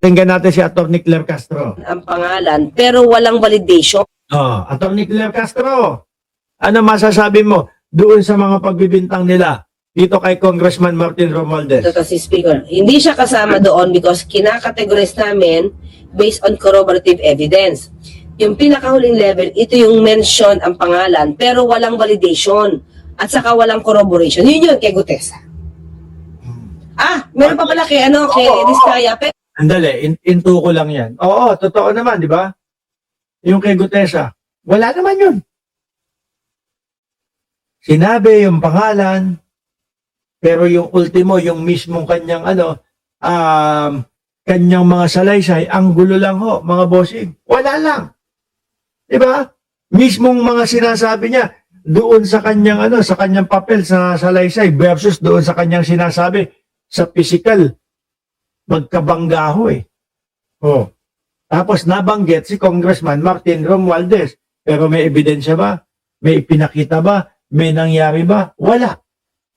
Pakinggan natin si Atty. Claire Castro. Ang pangalan, pero walang validation. Atty. Claire Castro, ano masasabi mo doon sa mga pagbibintang nila dito kay Congressman Martin Romualdez? Ito si Speaker. Hindi siya kasama doon because kinakategorize namin based on corroborative evidence. Yung pinakahuling level, ito yung mention ang pangalan, pero walang validation. At saka walang corroboration. Yun kay Gutesa. Meron pa pala kay, kay Diskaya. Andali, into ko lang yan. Oo, totoo naman, di ba? Yung kay Gutesa, wala naman yun. Sinabi yung pangalan, pero yung ultimo, yung mismong kanyang kanyang mga salaysay, ang gulo lang ho, mga bossing. Wala lang. Di ba? Mismong mga sinasabi niya, doon sa kanyang sa kanyang papel sa salaysay versus doon sa kanyang sinasabi sa physical, magkabangga ho eh. Tapos nabanggit si Congressman Martin Romualdez. Pero may ebidensya ba? May ipinakita ba? May nangyari ba? Wala.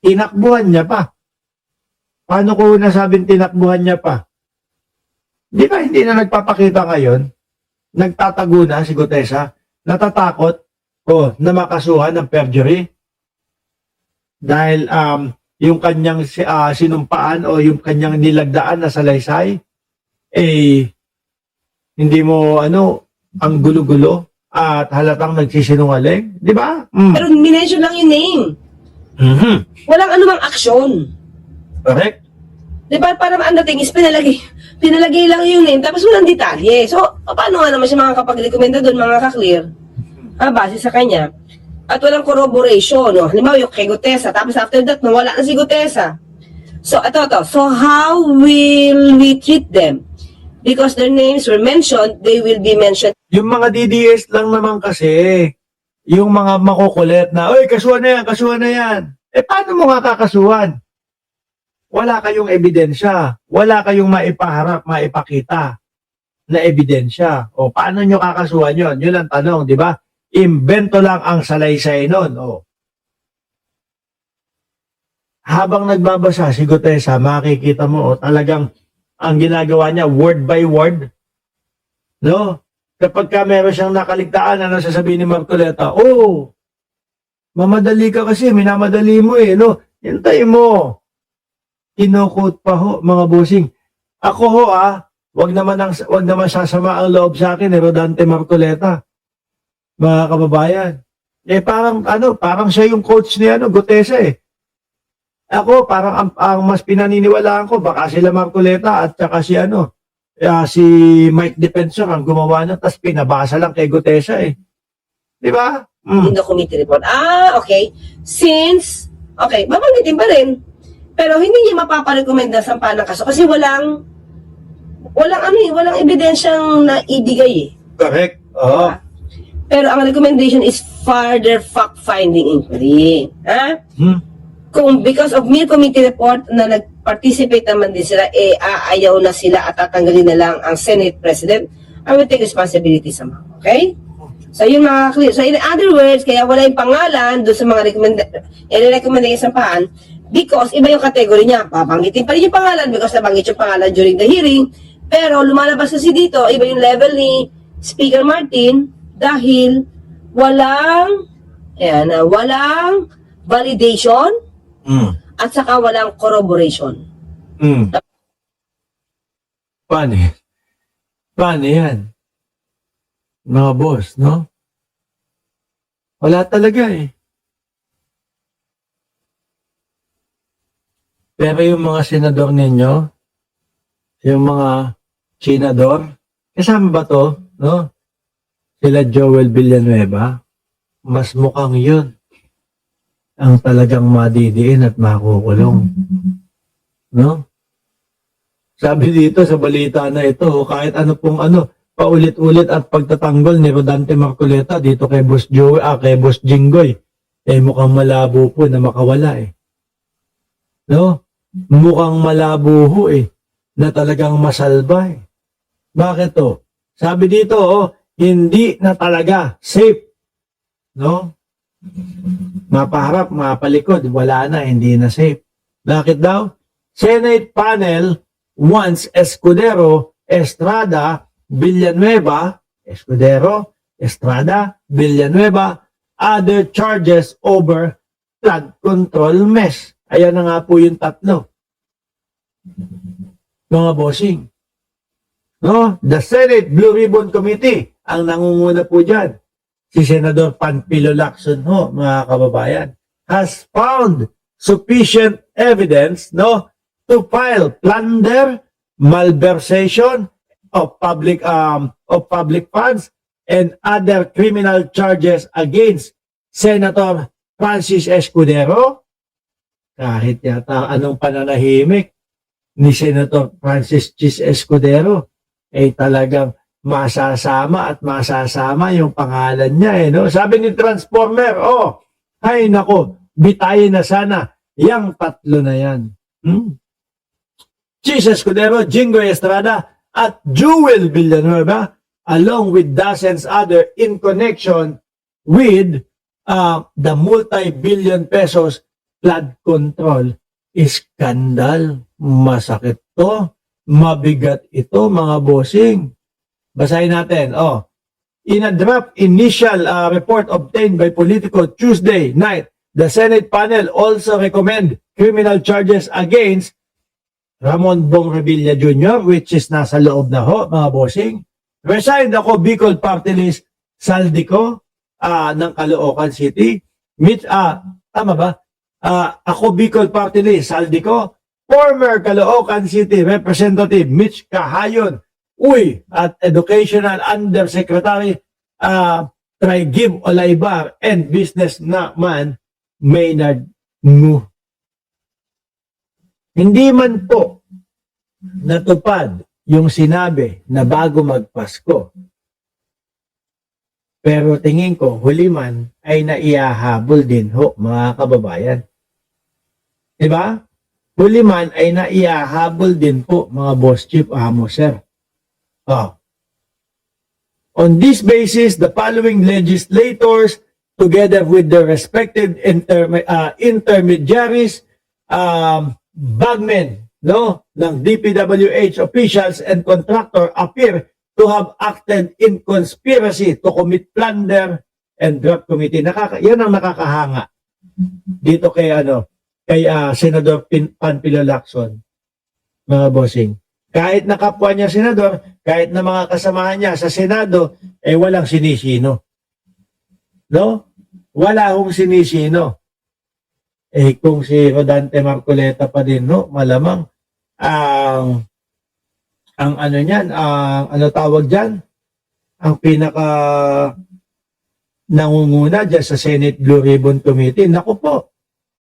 Tinakbuhan niya pa. Paano ko nasabing tinakbuhan niya pa? Di ba hindi na nagpapakita ngayon? Nagtatago na si Gutesa? Natatakot na makasuhan ng perjury? Dahil yung kanyang sinumpaan o yung kanyang nilagdaan na salaysay, hindi mo ang gulo-gulo at halatang nagsisinungaling, di ba? Pero minention lang yung name. Walang anumang aksyon. Correct? Di ba? Parang ang dating is pinalagay lang yung name tapos walang detalye. So, paano nga naman siya makakapag-recommenda doon, mga ka-clear? Base sa kanya. At walang corroboration, no? Halimbawa yung kay Gutesa, tapos after that, nawala na si Gutesa. So, So, how will we treat them? Because their names were mentioned, they will be mentioned. Yung mga DDS lang naman kasi, yung mga makukulit na, oy, kasuhan na yan. Paano mo nga kakasuhan? Wala kayong ebidensya. Wala kayong maipaharap, maipakita na ebidensya. O, paano nyo kakasuhan yun? Yun ang tanong, di ba? Imbento lang ang salaysay nun. Habang nagbabasa si Gutesa, makikita mo, talagang ang ginagawa niya, word by word. No? Kapag meron siyang nakaligtaan, ano sasabihin ni Marcoleta? Mamadali ka kasi, minamadali mo no? Hintay mo. Kinukot pa ho, mga bossing. Ako ho wag naman sasama ang loob sa akin, Rodante Marcoleta. Mga kababayan. Parang siya yung coach ni Gutesa Ako, parang ang mas pinaniniwalaan ko, baka sila Marcoleta at saka si Mike Defensor ang gumawa na, tapos pinabasa lang kay Gutesa Di ba? In the committee report. Okay. Babanggitin pa rin. Pero hindi niya mapaparekomenda sa ng kaso kasi walang ebidensyang naibigay Correct. Oo. Pero ang recommendation is further fact-finding inquiry. Kung because of mere committee report na nag-participate naman din sila, aayaw na sila at tatanggalin na lang ang Senate President, I will take responsibility somehow. Okay? So, yung mga clear. So, in other words, kaya wala yung pangalan doon sa mga recommendation sampahan because iba yung category niya. Babanggitin pa rin yung pangalan because nabanggit yung pangalan during the hearing. Pero lumalabas kasi dito, iba yung level ni Speaker Martin dahil walang validation at saka walang corroboration. Paano yan? Mga boss, no? Wala talaga Pero yung mga senador ninyo, yung mga senador, kasama ba to, no? Sila Joel Villanueva, mas mukhang yun ang talagang madidiin at makukulong. No? Sabi dito sa balita na ito, kahit paulit-ulit at pagtatanggol ni Rodante Marcoleta dito kay Boss Joey, kay Boss Jinggoy, mukhang malabo po na makawala No? Mukhang malabo ho na talagang masalba Bakit to? Sabi dito, hindi na talaga safe. No? Mapaharap, mapalikod, wala na, hindi na safe. Bakit daw? Senate panel wants Escudero Estrada, Villanueva, Escudero, Estrada, Villanueva, other charges over flood control mess. Ayan na nga po yung tatlo. Mga bossing. No? The Senate Blue Ribbon Committee ang nangunguna po dyan. Si Senador Panfilo Lacson ho, mga kababayan, has found sufficient evidence, no, to file plunder, malversation of public funds and other criminal charges against Senator Francis Escudero. Kahit yata anong pananahimik ni Senator Francis Chis Escudero ay talagang masasama at masasama yung pangalan niya, no? Sabi ni Transformer, ay nako, bitayin na sana yang tatlo na yan. Chis Escudero, Jingo Estrada, at Jewel Villanueva, along with dozens other in connection with the multi-billion pesos flood control scandal. Masakit to, mabigat ito, mga bossing. Basahin natin. In a draft initial report obtained by Politico Tuesday night, the Senate panel also recommend criminal charges against Ramon Bong Revilla Jr., which is nasa loob na ho, mga bossing. Resigned ako, Bicol Party List, Saldico, ng Caloocan City. Tama ba? Ako, Bicol Party List, Saldico. Former Caloocan City Representative Mitch Kahayon, at Educational Undersecretary Trigib Olaybar and businessman Maynard Ngu. Hindi man po natupad yung sinabi na bago magpasko. Pero tingin ko, huli man ay naiahabol din ho, mga kababayan. Diba? Huli man ay naiahabol din po, mga boss chief, sir. On this basis, the following legislators, together with their respective intermediaries, bagmen, no, ng DPWH officials and contractor appear to have acted in conspiracy to commit plunder and draft committee. Yan ang nakakahanga dito kay Senador Panfilo Lacson, mga bossing. Kahit na kapwa niya senador, kahit na mga kasamahan niya sa Senado, walang sinisino. No? Wala hong sinisino. Kung si Rodante Marcoleta pa din, no, malamang ang ano niyan, ano tawag diyan? Ang pinaka nangunguna diyan sa Senate Blue Ribbon Committee. Naku po.